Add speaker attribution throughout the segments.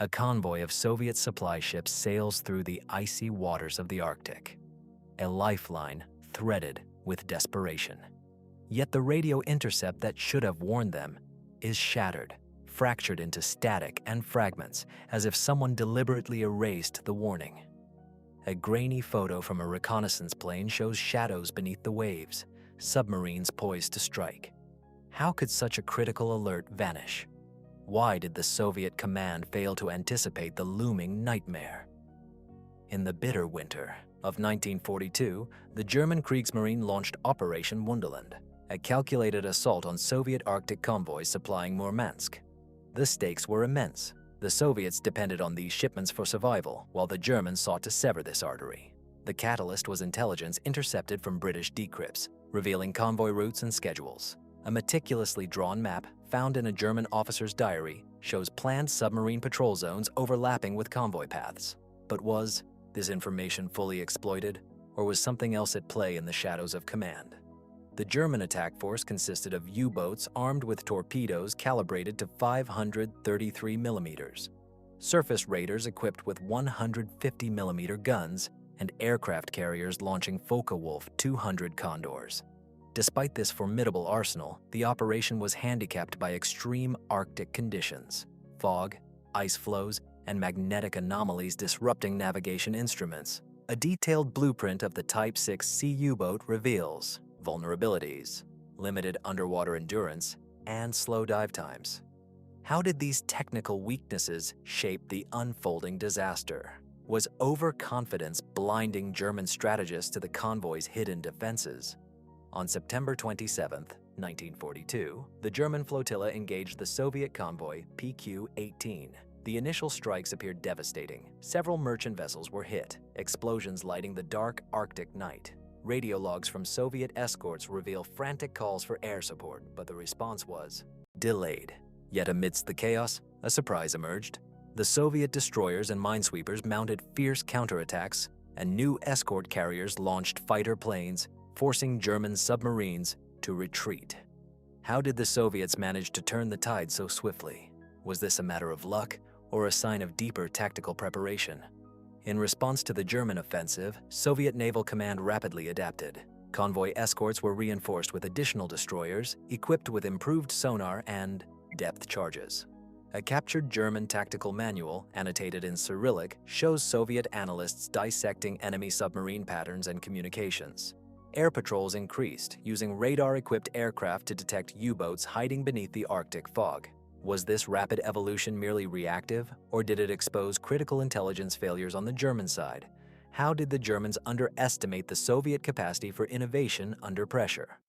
Speaker 1: A convoy of Soviet supply ships sails through the icy waters of the Arctic, a lifeline threaded with desperation. Yet the radio intercept that should have warned them is shattered, fractured into static and fragments, as if someone deliberately erased the warning. A grainy photo from a reconnaissance plane shows shadows beneath the waves, submarines poised to strike. How could such a critical alert vanish? Why did the Soviet command fail to anticipate the looming nightmare? In the bitter winter of 1942, the German Kriegsmarine launched Operation Wunderland, a calculated assault on Soviet Arctic convoys supplying Murmansk. The stakes were immense. The Soviets depended on these shipments for survival, while the Germans sought to sever this artery. The catalyst was intelligence intercepted from British decrypts, revealing convoy routes and schedules. A meticulously drawn map found in a German officer's diary shows planned submarine patrol zones overlapping with convoy paths. But was this information fully exploited, or was something else at play in the shadows of command? The German attack force consisted of U-boats armed with torpedoes calibrated to 533 millimeters, surface raiders equipped with 150 millimeter guns, and aircraft carriers launching Focke-Wulf 200 Condors. Despite this formidable arsenal, the operation was handicapped by extreme Arctic conditions, fog, ice flows, and magnetic anomalies disrupting navigation instruments. A detailed blueprint of the Type 6C U-boat reveals vulnerabilities, limited underwater endurance, and slow dive times. How did these technical weaknesses shape the unfolding disaster? Was overconfidence blinding German strategists to the convoy's hidden defenses? On September 27, 1942, the German flotilla engaged the Soviet convoy PQ-18. The initial strikes appeared devastating. Several merchant vessels were hit, explosions lighting the dark Arctic night. Radio logs from Soviet escorts reveal frantic calls for air support, but the response was delayed. Yet amidst the chaos, a surprise emerged. The Soviet destroyers and minesweepers mounted fierce counterattacks, and new escort carriers launched fighter planes, forcing German submarines to retreat. How did the Soviets manage to turn the tide so swiftly? Was this a matter of luck or a sign of deeper tactical preparation? In response to the German offensive, Soviet Naval Command rapidly adapted. Convoy escorts were reinforced with additional destroyers, equipped with improved sonar and depth charges. A captured German tactical manual, annotated in Cyrillic, shows Soviet analysts dissecting enemy submarine patterns and communications. Air patrols increased, using radar-equipped aircraft to detect U-boats hiding beneath the Arctic fog. Was this rapid evolution merely reactive, or did it expose critical intelligence failures on the German side? How did the Germans underestimate the Soviet capacity for innovation under pressure?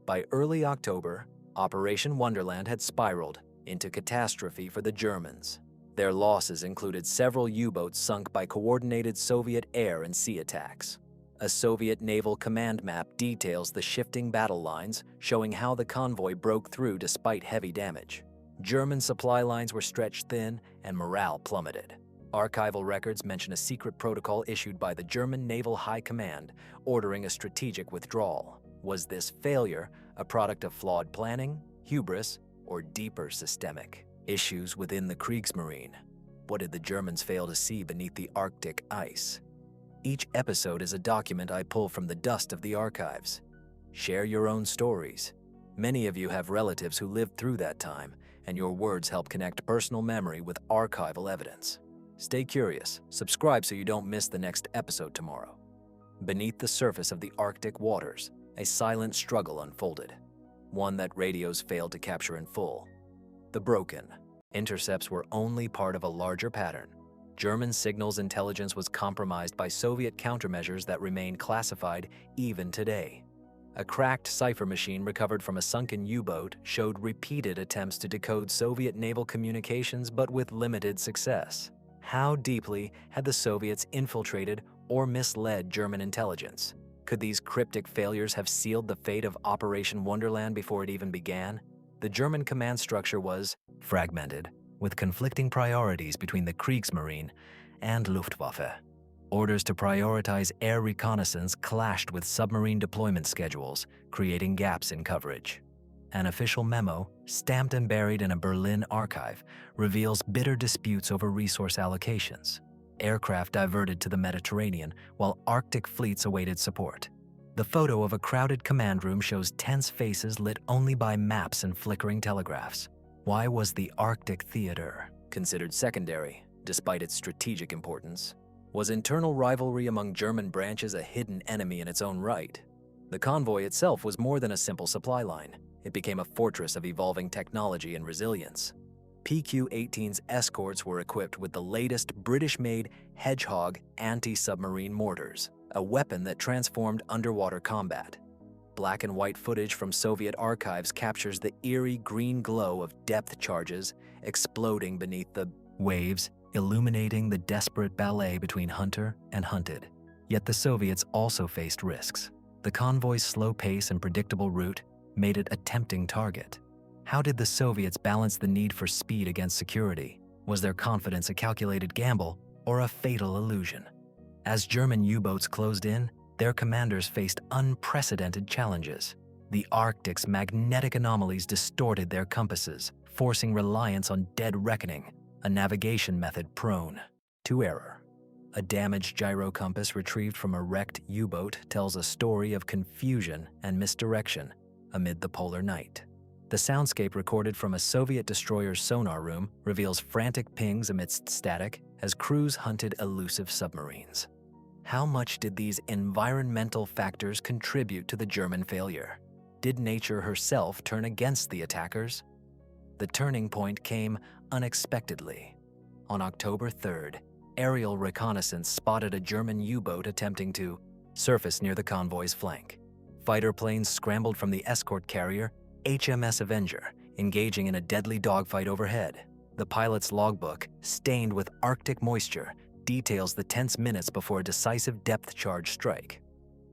Speaker 1: By early October, Operation Wunderland had spiraled into catastrophe for the Germans. Their losses included several U-boats sunk by coordinated Soviet air and sea attacks. A Soviet naval command map details the shifting battle lines, showing how the convoy broke through despite heavy damage. German supply lines were stretched thin and morale plummeted. Archival records mention a secret protocol issued by the German Naval High Command, ordering a strategic withdrawal. Was this failure a product of flawed planning, hubris, or deeper systemic issues within the Kriegsmarine? What did the Germans fail to see beneath the Arctic ice? Each episode is a document I pull from the dust of the archives. Share your own stories. Many of you have relatives who lived through that time, and your words help connect personal memory with archival evidence. Stay curious. Subscribe so you don't miss the next episode tomorrow. Beneath the surface of the Arctic waters, a silent struggle unfolded, one that radios failed to capture in full. The broken intercepts were only part of a larger pattern. German signals intelligence was compromised by Soviet countermeasures that remain classified even today. A cracked cipher machine recovered from a sunken U-boat showed repeated attempts to decode Soviet naval communications, but with limited success. How deeply had the Soviets infiltrated or misled German intelligence? Could these cryptic failures have sealed the fate of Operation Wunderland before it even began? The German command structure was fragmented, with conflicting priorities between the Kriegsmarine and Luftwaffe. Orders to prioritize air reconnaissance clashed with submarine deployment schedules, creating gaps in coverage. An official memo, stamped and buried in a Berlin archive, reveals bitter disputes over resource allocations. Aircraft diverted to the Mediterranean, while Arctic fleets awaited support. The photo of a crowded command room shows tense faces lit only by maps and flickering telegraphs. Why was the Arctic theater considered secondary, despite its strategic importance? Was internal rivalry among German branches a hidden enemy in its own right? The convoy itself was more than a simple supply line. It became a fortress of evolving technology and resilience. PQ-18's escorts were equipped with the latest British-made Hedgehog anti-submarine mortars, a weapon that transformed underwater combat. Black and white footage from Soviet archives captures the eerie green glow of depth charges exploding beneath the waves, illuminating the desperate ballet between hunter and hunted. Yet the Soviets also faced risks. The convoy's slow pace and predictable route made it a tempting target. How did the Soviets balance the need for speed against security? Was their confidence a calculated gamble or a fatal illusion? As German U-boats closed in, their commanders faced unprecedented challenges. The Arctic's magnetic anomalies distorted their compasses, forcing reliance on dead reckoning, a navigation method prone to error. A damaged gyro compass retrieved from a wrecked U-boat tells a story of confusion and misdirection amid the polar night. The soundscape recorded from a Soviet destroyer's sonar room reveals frantic pings amidst static as crews hunted elusive submarines. How much did these environmental factors contribute to the German failure? Did nature herself turn against the attackers? The turning point came unexpectedly. On October 3rd, aerial reconnaissance spotted a German U-boat attempting to surface near the convoy's flank. Fighter planes scrambled from the escort carrier HMS Avenger, engaging in a deadly dogfight overhead. The pilot's logbook, stained with Arctic moisture, details the tense minutes before a decisive depth charge strike.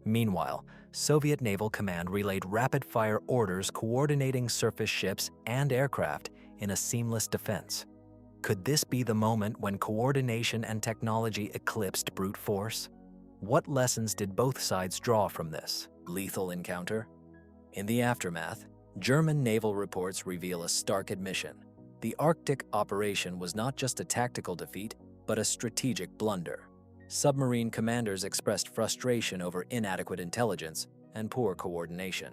Speaker 1: Meanwhile, Soviet Naval Command relayed rapid-fire orders coordinating surface ships and aircraft in a seamless defense. Could this be the moment when coordination and technology eclipsed brute force? What lessons did both sides draw from this lethal encounter? In the aftermath, German naval reports reveal a stark admission. The Arctic operation was not just a tactical defeat, but a strategic blunder. Submarine commanders expressed frustration over inadequate intelligence and poor coordination.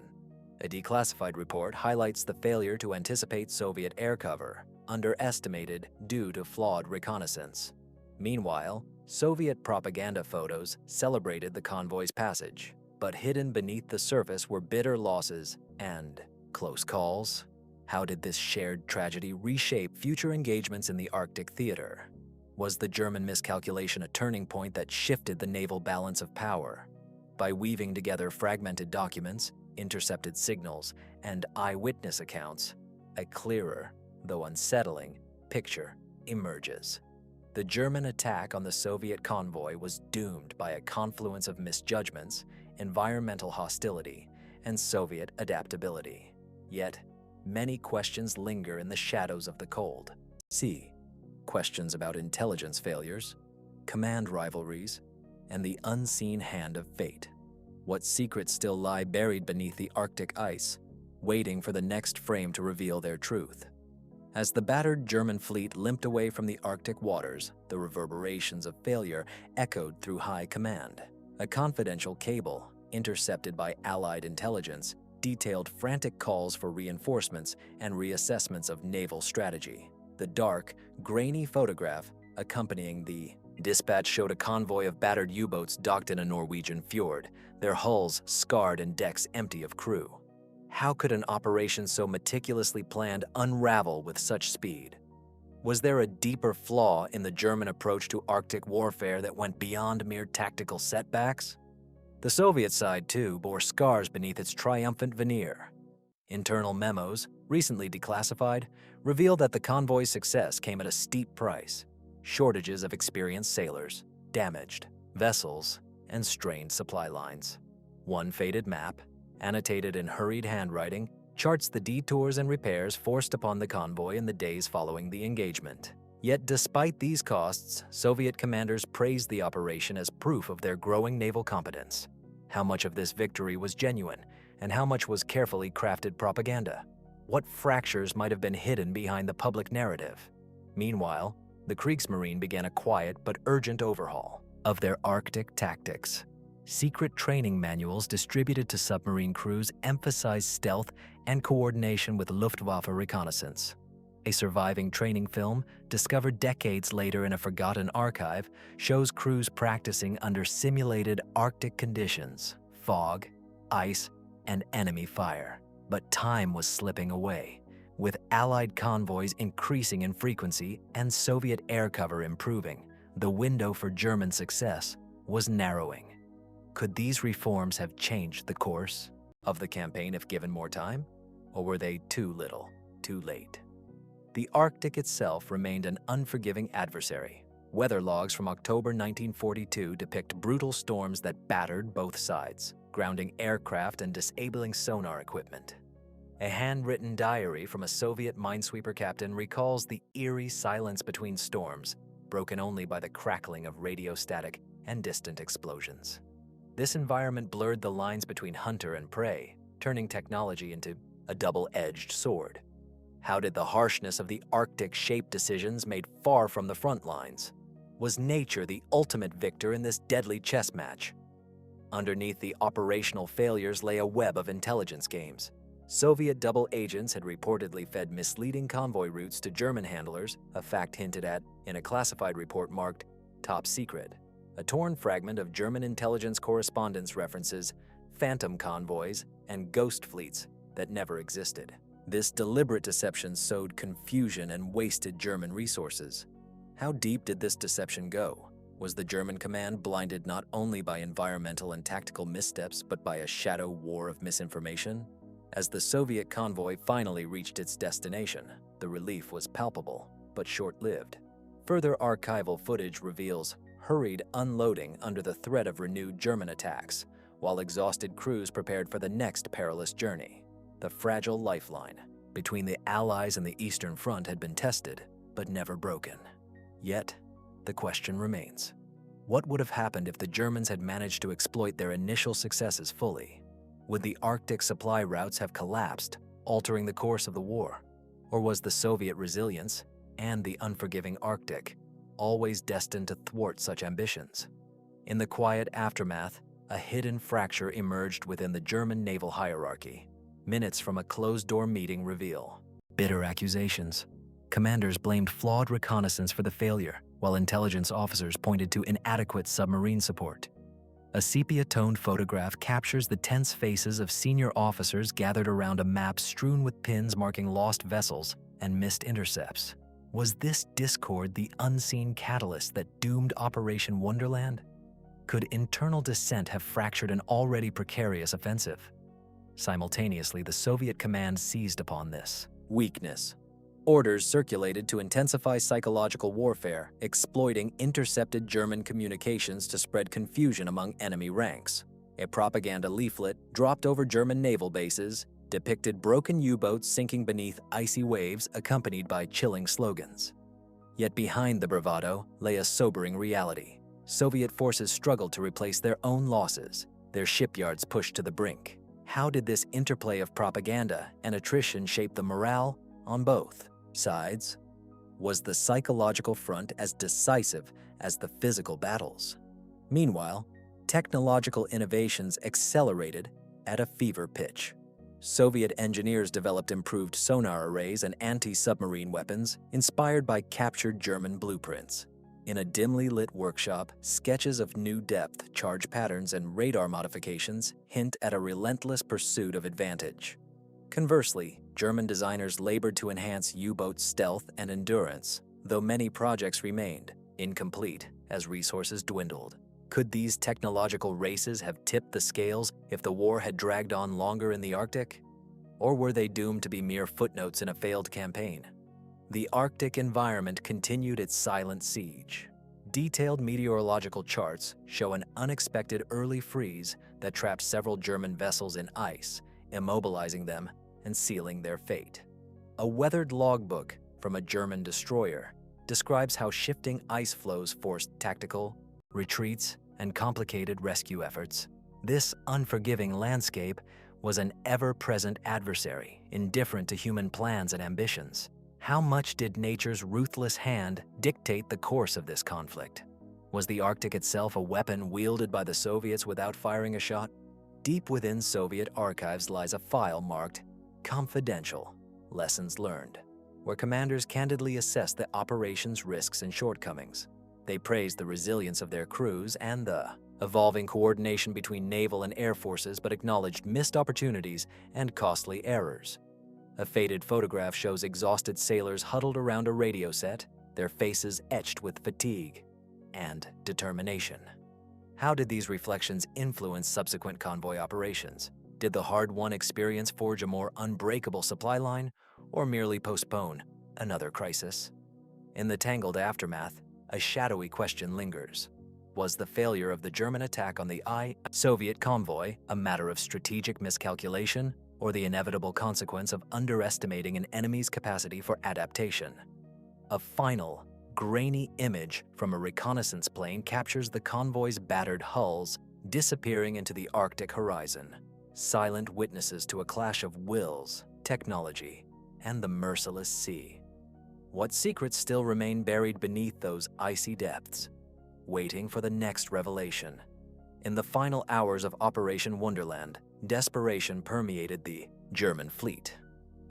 Speaker 1: A declassified report highlights the failure to anticipate Soviet air cover, underestimated due to flawed reconnaissance. Meanwhile, Soviet propaganda photos celebrated the convoy's passage, but hidden beneath the surface were bitter losses and close calls. How did this shared tragedy reshape future engagements in the Arctic theater? Was the German miscalculation a turning point that shifted the naval balance of power? By weaving together fragmented documents, intercepted signals, and eyewitness accounts, a clearer, though unsettling, picture emerges. The German attack on the Soviet convoy was doomed by a confluence of misjudgments, environmental hostility, and Soviet adaptability. Yet, many questions linger in the shadows of the cold. See questions about intelligence failures, command rivalries, and the unseen hand of fate. What secrets still lie buried beneath the Arctic ice, waiting for the next frame to reveal their truth? As the battered German fleet limped away from the Arctic waters, the reverberations of failure echoed through high command. A confidential cable, intercepted by Allied intelligence, detailed frantic calls for reinforcements and reassessments of naval strategy. The dark, grainy photograph accompanying the dispatch showed a convoy of battered U-boats docked in a Norwegian fjord, their hulls scarred and decks empty of crew. How could an operation so meticulously planned unravel with such speed? Was there a deeper flaw in the German approach to Arctic warfare that went beyond mere tactical setbacks? The Soviet side, too, bore scars beneath its triumphant veneer. Internal memos, recently declassified, reveal that the convoy's success came at a steep price: shortages of experienced sailors, damaged vessels, and strained supply lines. One faded map, annotated in hurried handwriting, charts the detours and repairs forced upon the convoy in the days following the engagement. Yet despite these costs, Soviet commanders praised the operation as proof of their growing naval competence. How much of this victory was genuine, and how much was carefully crafted propaganda? What fractures might have been hidden behind the public narrative? Meanwhile, the Kriegsmarine began a quiet but urgent overhaul of their Arctic tactics. Secret training manuals distributed to submarine crews emphasized stealth and coordination with Luftwaffe reconnaissance. A surviving training film, discovered decades later in a forgotten archive, shows crews practicing under simulated Arctic conditions, fog, ice, and enemy fire. But time was slipping away. With Allied convoys increasing in frequency and Soviet air cover improving, the window for German success was narrowing. Could these reforms have changed the course of the campaign if given more time? Or were they too little, too late? The Arctic itself remained an unforgiving adversary. Weather logs from October 1942 depict brutal storms that battered both sides, grounding aircraft and disabling sonar equipment. A handwritten diary from a Soviet minesweeper captain recalls the eerie silence between storms, broken only by the crackling of radio static and distant explosions. This environment blurred the lines between hunter and prey, turning technology into a double-edged sword. How did the harshness of the Arctic shape decisions made far from the front lines? Was nature the ultimate victor in this deadly chess match? Underneath the operational failures lay a web of intelligence games. Soviet double agents had reportedly fed misleading convoy routes to German handlers, a fact hinted at in a classified report marked Top Secret. A torn fragment of German intelligence correspondence references phantom convoys and ghost fleets that never existed. This deliberate deception sowed confusion and wasted German resources. How deep did this deception go? Was the German command blinded not only by environmental and tactical missteps, but by a shadow war of misinformation? As the Soviet convoy finally reached its destination, the relief was palpable, but short-lived. Further archival footage reveals hurried unloading under the threat of renewed German attacks, while exhausted crews prepared for the next perilous journey. The fragile lifeline between the Allies and the Eastern Front had been tested, but never broken. Yet, the question remains: what would have happened if the Germans had managed to exploit their initial successes fully? Would the Arctic supply routes have collapsed, altering the course of the war? Or was the Soviet resilience and the unforgiving Arctic always destined to thwart such ambitions? In the quiet aftermath, a hidden fracture emerged within the German naval hierarchy. Minutes from a closed-door meeting reveal bitter accusations. Commanders blamed flawed reconnaissance for the failure, while intelligence officers pointed to inadequate submarine support. A sepia-toned photograph captures the tense faces of senior officers gathered around a map strewn with pins marking lost vessels and missed intercepts. Was this discord the unseen catalyst that doomed Operation Wonderland? Could internal dissent have fractured an already precarious offensive? Simultaneously, the Soviet command seized upon this weakness. Orders circulated to intensify psychological warfare, exploiting intercepted German communications to spread confusion among enemy ranks. A propaganda leaflet dropped over German naval bases depicted broken U-boats sinking beneath icy waves, accompanied by chilling slogans. Yet behind the bravado lay a sobering reality. Soviet forces struggled to replace their own losses, their shipyards pushed to the brink. How did this interplay of propaganda and attrition shape the morale on both sides? Was the psychological front as decisive as the physical battles? Meanwhile, technological innovations accelerated at a fever pitch. Soviet engineers developed improved sonar arrays and anti-submarine weapons inspired by captured German blueprints. In a dimly lit workshop, sketches of new depth, charge patterns, and radar modifications hint at a relentless pursuit of advantage. Conversely, German designers labored to enhance U-boat stealth and endurance, though many projects remained incomplete as resources dwindled. Could these technological races have tipped the scales if the war had dragged on longer in the Arctic? Or were they doomed to be mere footnotes in a failed campaign? The Arctic environment continued its silent siege. Detailed meteorological charts show an unexpected early freeze that trapped several German vessels in ice, immobilizing them and sealing their fate. A weathered logbook from a German destroyer describes how shifting ice flows forced tactical retreats and complicated rescue efforts. This unforgiving landscape was an ever-present adversary, indifferent to human plans and ambitions. How much did nature's ruthless hand dictate the course of this conflict? Was the Arctic itself a weapon wielded by the Soviets without firing a shot? Deep within Soviet archives lies a file marked Confidential Lessons Learned, where commanders candidly assess the operation's risks and shortcomings. They praised the resilience of their crews and the evolving coordination between naval and air forces, but acknowledged missed opportunities and costly errors. A faded photograph shows exhausted sailors huddled around a radio set, their faces etched with fatigue and determination. How did these reflections influence subsequent convoy operations? Did the hard-won experience forge a more unbreakable supply line, or merely postpone another crisis? In the tangled aftermath, a shadowy question lingers. Was the failure of the German attack on the Soviet convoy a matter of strategic miscalculation, or the inevitable consequence of underestimating an enemy's capacity for adaptation? A final, grainy image from a reconnaissance plane captures the convoy's battered hulls disappearing into the Arctic horizon, silent witnesses to a clash of wills, technology, and the merciless sea. What secrets still remain buried beneath those icy depths, waiting for the next revelation? In the final hours of Operation Wonderland, desperation permeated the German fleet.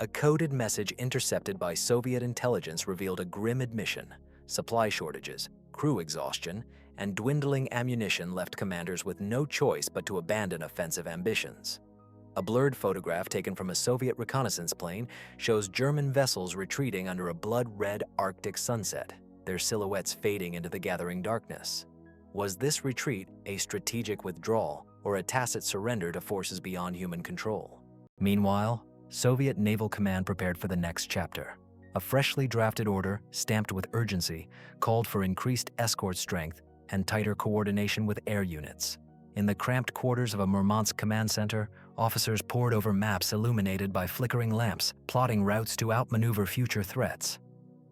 Speaker 1: A coded message intercepted by Soviet intelligence revealed a grim admission: supply shortages, crew exhaustion, and dwindling ammunition left commanders with no choice but to abandon offensive ambitions. A blurred photograph taken from a Soviet reconnaissance plane shows German vessels retreating under a blood-red Arctic sunset, their silhouettes fading into the gathering darkness. Was this retreat a strategic withdrawal or a tacit surrender to forces beyond human control? Meanwhile, Soviet Naval Command prepared for the next chapter. A freshly drafted order, stamped with urgency, called for increased escort strength and tighter coordination with air units. In the cramped quarters of a Murmansk command center, officers pored over maps illuminated by flickering lamps, plotting routes to outmaneuver future threats.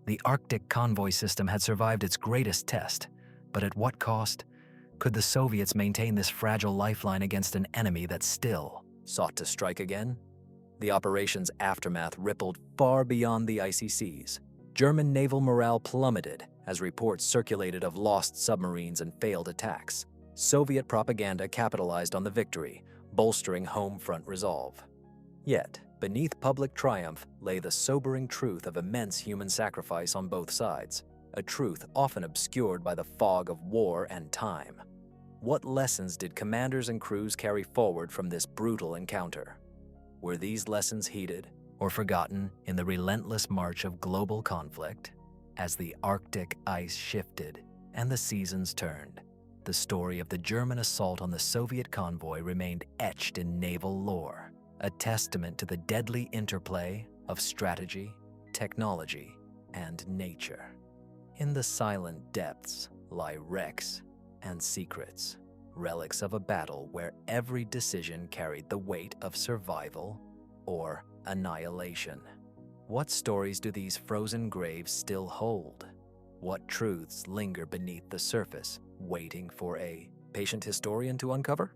Speaker 1: The Arctic convoy system had survived its greatest test, but at what cost? Could the Soviets maintain this fragile lifeline against an enemy that still sought to strike again? The operation's aftermath rippled far beyond the icy seas. German naval morale plummeted as reports circulated of lost submarines and failed attacks. Soviet propaganda capitalized on the victory, bolstering home front resolve. Yet, beneath public triumph lay the sobering truth of immense human sacrifice on both sides, a truth often obscured by the fog of war and time. What lessons did commanders and crews carry forward from this brutal encounter? Were these lessons heeded or forgotten in the relentless march of global conflict? As the Arctic ice shifted and the seasons turned, the story of the German assault on the Soviet convoy remained etched in naval lore, a testament to the deadly interplay of strategy, technology, and nature. In the silent depths lie wrecks and secrets, relics of a battle where every decision carried the weight of survival or annihilation. What stories do these frozen graves still hold? What truths linger beneath the surface, waiting for a patient historian to uncover?